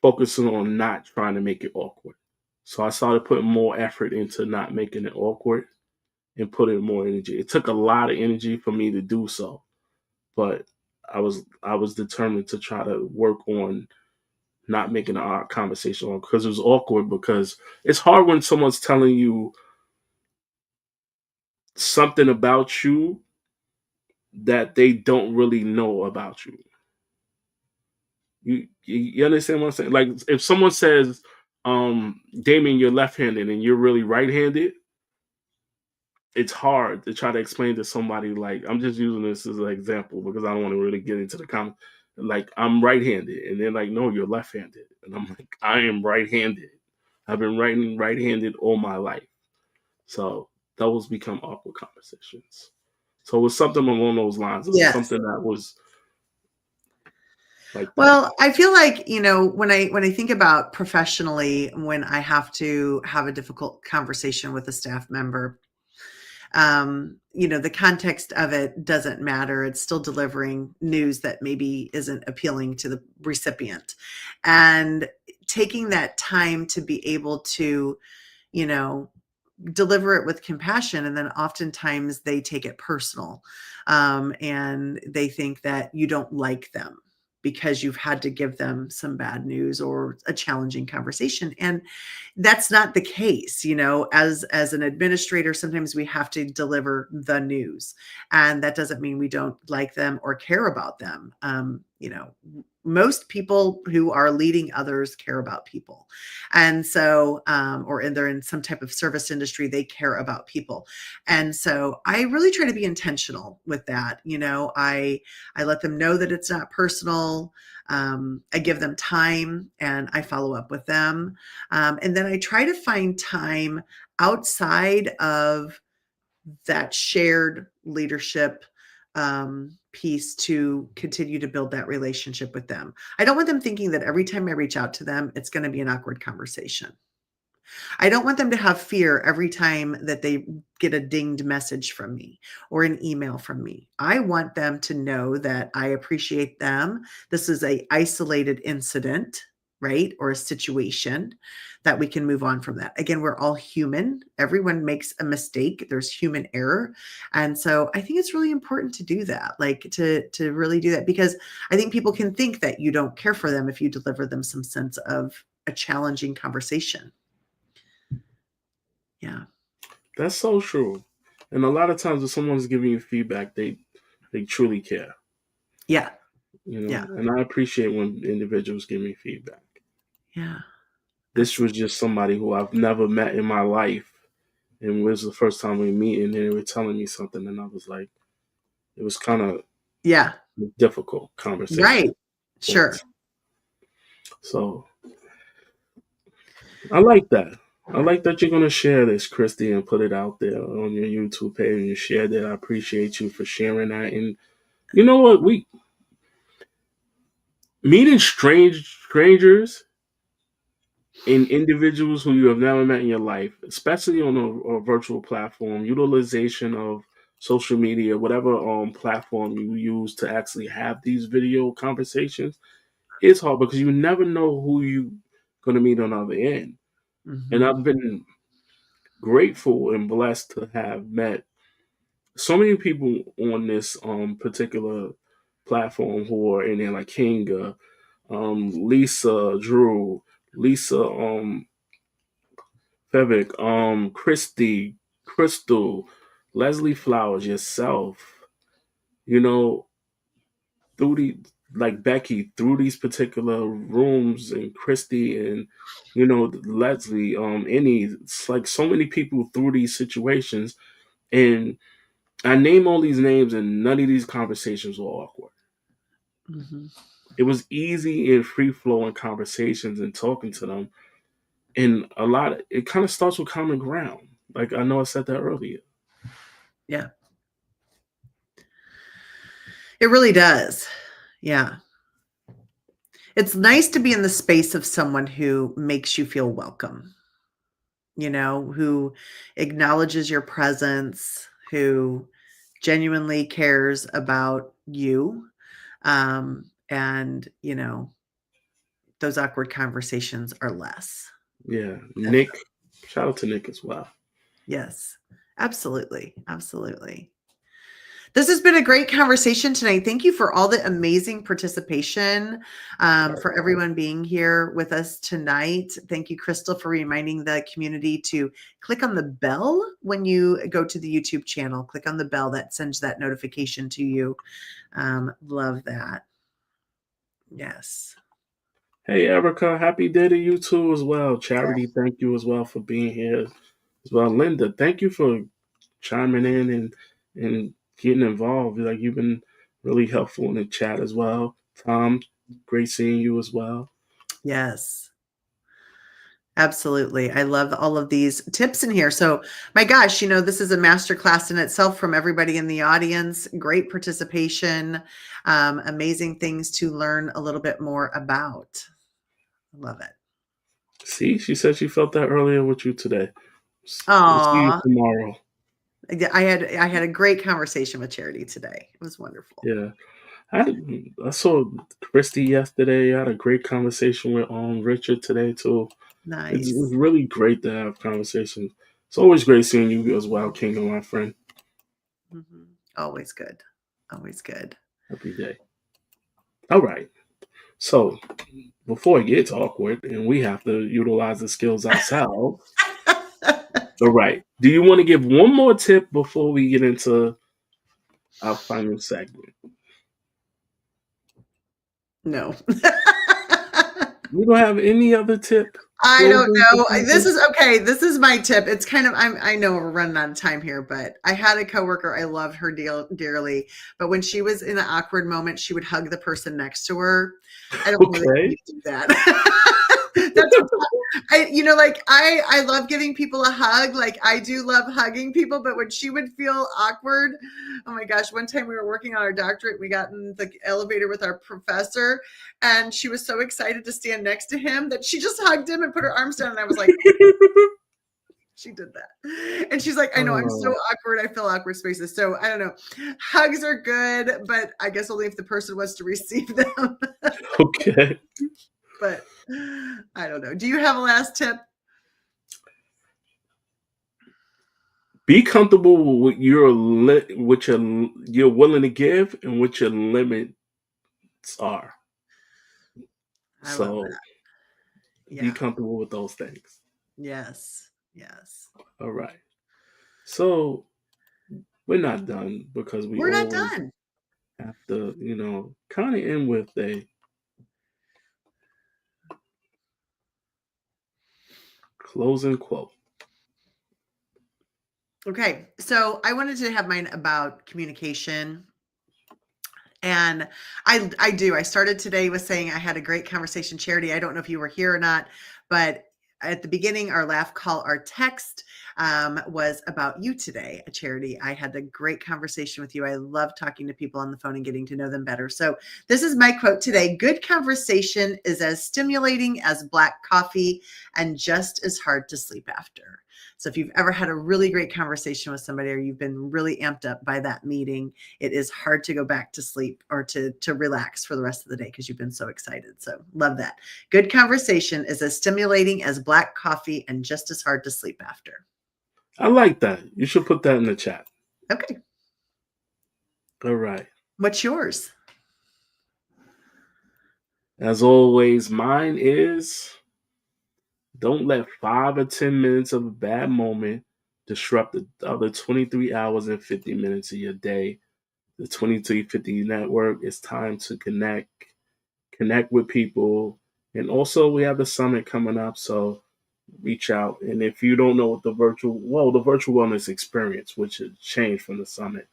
focusing on not trying to make it awkward. So I started putting more effort into not making it awkward and putting more energy. It took a lot of energy for me to do so, but I was determined to try to work on not making our conversation awkward because it was awkward because it's hard when someone's telling you something about you that they don't really know about you. You understand what I'm saying? Like if someone says, Damien, you're left-handed and you're really right-handed, it's hard to try to explain to somebody. Like I'm just using this as an example because I don't want to really get into the comment. Like I'm right-handed, and they're like, no, you're left-handed, and I'm like, I am right-handed. I've been writing right-handed all my life, so those become awkward conversations. So it was something along those lines. It was Yes. something that was like that. Well, I feel like, when I think about professionally, when I have to have a difficult conversation with a staff member, the context of it doesn't matter. It's still delivering news that maybe isn't appealing to the recipient. And taking that time to be able to, deliver it with compassion, and then oftentimes they take it personal, and they think that you don't like them because you've had to give them some bad news or a challenging conversation, and that's not the case. As an administrator, sometimes we have to deliver the news, and that doesn't mean we don't like them or care about them. Most people who are leading others care about people. And so, or they're in some type of service industry, they care about people. And so I really try to be intentional with that. I let them know that it's not personal. I give them time and I follow up with them. And then I try to find time outside of that shared leadership piece to continue to build that relationship with them. I don't want them thinking that every time I reach out to them, it's going to be an awkward conversation. I don't want them to have fear every time that they get a dinged message from me or an email from me. I want them to know that I appreciate them. This is a isolated incident, right? Or a situation that we can move on from that. Again, we're all human. Everyone makes a mistake. There's human error. And so I think it's really important to do that, like to really do that, because I think people can think that you don't care for them if you deliver them some sense of a challenging conversation. Yeah. That's so true. And a lot of times, if someone's giving you feedback, they truly care. Yeah. Yeah. And I appreciate when individuals give me feedback. Yeah. This was just somebody who I've never met in my life, and it was the first time we meet, and they were telling me something, and I was like, it was kind of difficult conversation. Right. Sure. So I like that. I like that you're going to share this, Christy, and put it out there on your YouTube page and you share that. I appreciate you for sharing that. And you know what? Meeting strangers and individuals who you have never met in your life, especially on a virtual platform, utilization of social media, whatever platform you use to actually have these video conversations, it's hard because you never know who you're going to meet on the other end. And Mhm. I've been grateful and blessed to have met so many people on this particular platform who are in there, like Kinga, Lisa Drew, Lisa Fevick, Christy, Crystal, Leslie Flowers, yourself, you know, through the like Becky, through these particular rooms, and Christy, and Leslie, any, it's like so many people through these situations. And I name all these names, and none of these conversations were awkward. Mhm. It was easy and free flowing conversations and talking to them. And it kind of starts with common ground. Like I know I said that earlier. Yeah. It really does. Yeah. It's nice to be in the space of someone who makes you feel welcome, who acknowledges your presence, who genuinely cares about you. And, those awkward conversations are less. Yeah. Definitely. Nick, shout out to Nick as well. Yes, absolutely. Absolutely. This has been a great conversation tonight. Thank you for all the amazing participation, for everyone being here with us tonight. Thank you, Crystal, for reminding the community to click on the bell when you go to the YouTube channel. Click on the bell that sends that notification to you. Love that. Yes. Hey, Erica, happy day to you too as well. Charity, thank you as well for being here as well. Linda, thank you for chiming in and getting involved. Like you've been really helpful in the chat as well. Tom, great seeing you as well. Yes. Absolutely. I love all of these tips in here. So, my gosh, this is a masterclass in itself from everybody in the audience. Great participation, amazing things to learn a little bit more about. Love it. See, she said she felt that earlier with you today. We'll see you Aw. tomorrow. I had a great conversation with Charity today. It was wonderful. Yeah. I saw Christy yesterday. I had a great conversation with Richard today too. It's Nice. really great to have conversations. It's always great seeing you as well, Kingdom, my friend. Mhm. Always good. Always good. Happy day. All right. So before it gets awkward and we have to utilize the skills ourselves. All right. Do you want to give one more tip before we get into our final segment? No. You don't have any other tip? I don't Closing for know. This people? is okay. This is my tip. It's kind of, I know we're running out of time here, but I had a coworker. I loved her dearly. But when she was in an awkward moment, she would hug the person next to her. I don't know that you Okay. need to do that. That's I love giving people a hug. Like I do love hugging people, but when she would feel awkward, oh my gosh, one time we were working on our doctorate, we got in the elevator with our professor, and she was so excited to stand next to him that she just hugged him and put her arms down, and I was like, she did that. And she's like, I know, I'm so Oh, awkward. I feel awkward spaces. So I don't know. Hugs are good, but I guess only if the person wants to receive them. okay. But I don't know. Do you have a last tip? Be comfortable with what you're willing to give and what your limits are. I love So that. be Yeah. comfortable with those things. Yes. Yes. All right. So we're not done because we We're not always done. have to, kind of end with a closing quote. Okay. So I wanted to have mine about communication. And I do. I started today with saying I had a great conversation, Charity. I don't know if you were here or not, but at the beginning, our laugh call, our text was about you today, Charity. I had a great conversation with you. I love talking to people on the phone and getting to know them better. So this is my quote today. Good conversation is as stimulating as black coffee and just as hard to sleep after. So if you've ever had a really great conversation with somebody or you've been really amped up by that meeting, it is hard to go back to sleep or to relax for the rest of the day because you've been so excited. So love that. Good conversation is as stimulating as black coffee and just as hard to sleep after. I like that. You should put that in the chat. Okay. All right. What's yours? As always, mine is don't let 5 or 10 minutes of a bad moment disrupt the other 23 hours and 50 minutes of your day. The 2350 network, it's time to connect with people. And also we have the summit coming up, so reach out. And if you don't know what the virtual wellness experience, which has changed from the summit,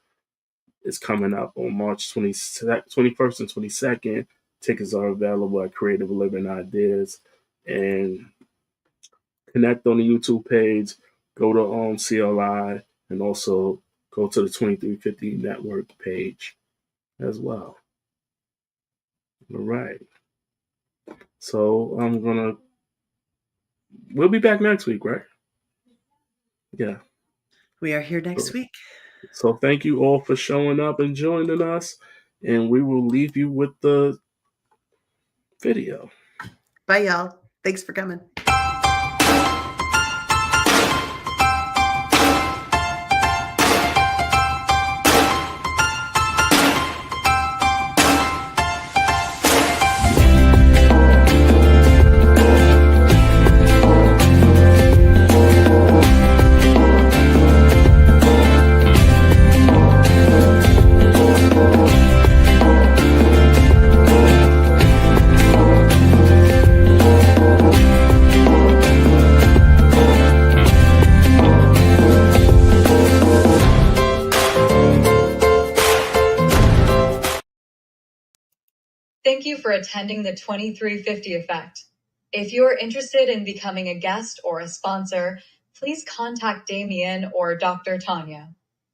is coming up on March 21st and 22nd. Tickets are available at Creative Living Ideas. And connect on the YouTube page, go to CLI, and also go to the 2350 network page as well. All right. So we'll be back next week, right? Yeah. We are here next week. So thank you all for showing up and joining us. And we will leave you with the video. Bye, y'all. Thanks for coming. Thank you for attending the 2350 Effect. If you are interested in becoming a guest or a sponsor, please contact Damien or Dr. Tanya.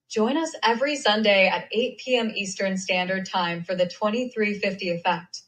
Join us every Sunday at 8 p.m. Eastern Standard Time for the 2350 Effect.